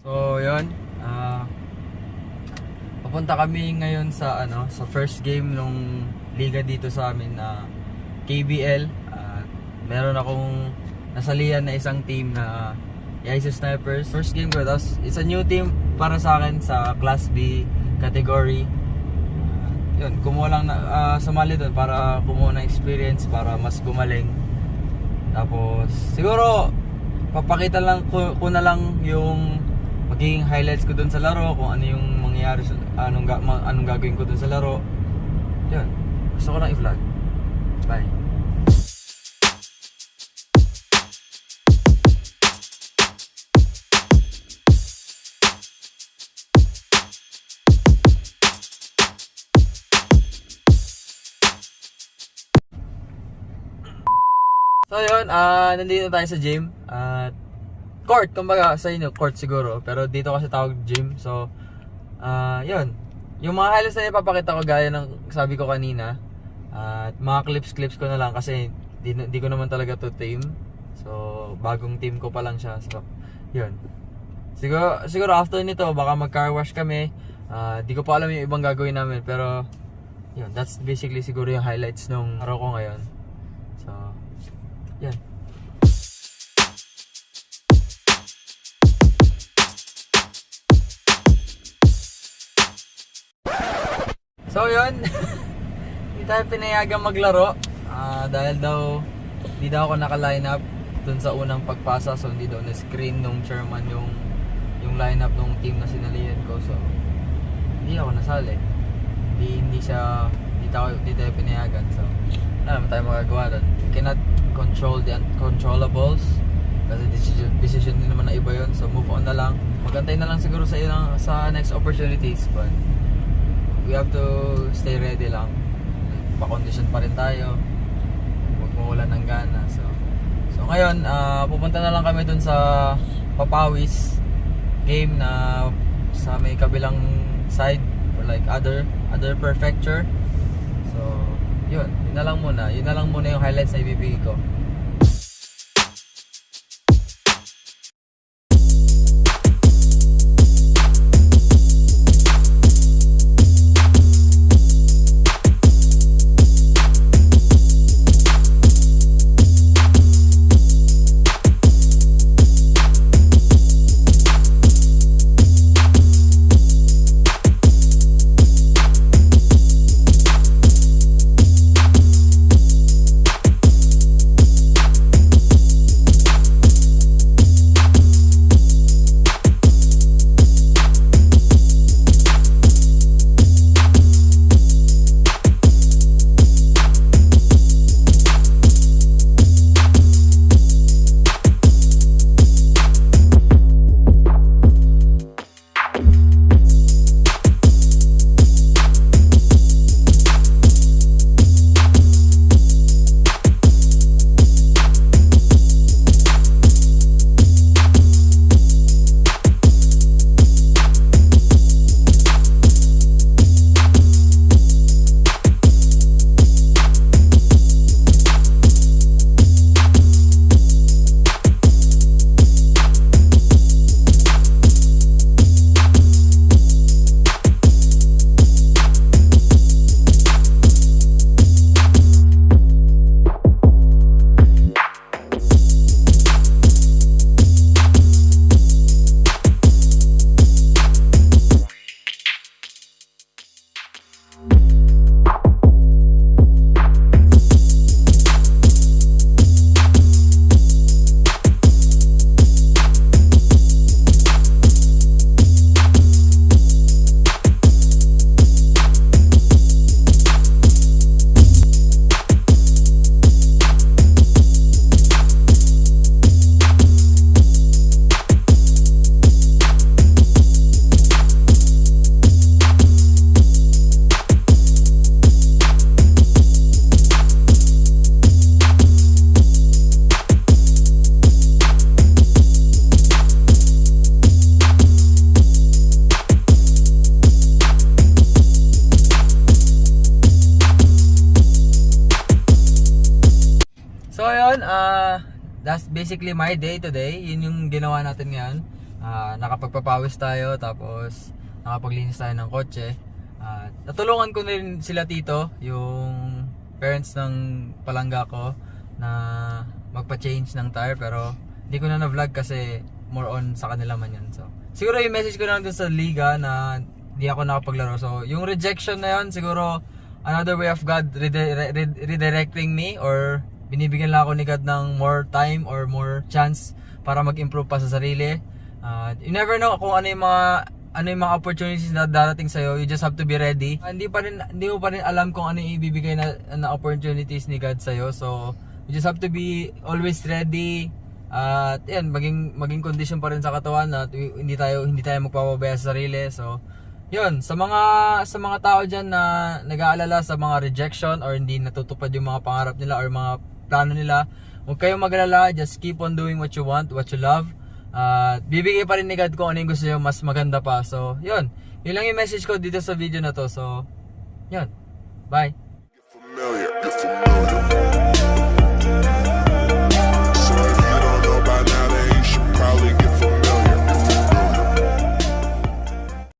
So, yun. Papunta kami ngayon sa sa first game nung liga dito sa amin na KBL. Meron akong nasalihan na isang team na Yaisu Snipers. First game ko, tapos it's a new team para sa akin sa Class B category. Yun, kumuha lang na, sumali doon para kumuha ng experience, para mas gumaling. Tapos siguro papakita lang ko na lang yung magiging highlights ko doon sa laro, kung ano yung mangyayari, anong gagawin ko doon sa laro. Yun, gusto ko lang i-vlog. Bye. So yun, nandito tayo sa gym. Court, kumbaga sa inyo, court siguro. Pero dito kasi tawag gym. So, yun. Yung mga highlights na ipapakita ko gaya ng sabi ko kanina. At mga clips ko na lang kasi di ko naman talaga to team. So, bagong team ko pa lang siya. So, yun. Siguro after nito, baka mag-car wash kami. Di ko pa alam yung ibang gagawin namin. Pero, yun. That's basically siguro yung highlights nung araw ko ngayon. So, yan. So yun, hindi tayo pinayagang maglaro dahil daw hindi daw ako naka-line up dun sa unang pagpasa. So hindi daw na-screen nung chairman yung line up nung team na sinalihan ko. So hindi ako nasali. Hindi tayo pinayagan. So wala naman tayo magagawa doon. We cannot control the uncontrollables kasi decision din naman na iba yun. So move on na lang. Magantay na lang siguro sa next opportunities, but we have to stay ready lang. Pa-condition pa rin tayo. Huwag mawalan ng gana. So ngayon, pupunta na lang kami dun sa Papawis game na sa may kabilang side or like other prefecture. So yun na lang muna. Yun na lang muna yung highlights na ibibigay ko. So ayun, that's basically my day today. Yun yung ginawa natin ngayon. nakapagpapawis tayo, tapos nakapaglinis tayo ng kotse. Natulungan ko na rin sila tito, yung parents ng palangga ko, na magpa-change ng tire, pero hindi ko na na-vlog kasi more on sa kanila man yun. So, siguro yung message ko na lang dun sa liga na hindi ako nakapaglaro. So, yung rejection na yun, siguro another way of God redirecting me, or binibigyan lang ako ni God ng more time or more chance para mag-improve pa sa sarili. You never know kung ano yung mga opportunities na darating sa'yo. You just have to be ready. Hindi mo pa rin alam kung ano yung ibibigay na opportunities ni God sa'yo. So, you just have to be always ready. At yan, maging condition pa rin sa katawan na hindi tayo magpapabaya sa sarili. So, yun, sa mga tao diyan na nag-aalala sa mga rejection or hindi natutupad yung mga pangarap nila or mga plano nila, huwag kayong mag-alala. Just keep on doing what you want, what you love. Bibigay pa rin ni God kung ano yung gusto nyo, mas maganda pa. So, yun lang yung message ko dito sa video na to. So, yun. Bye.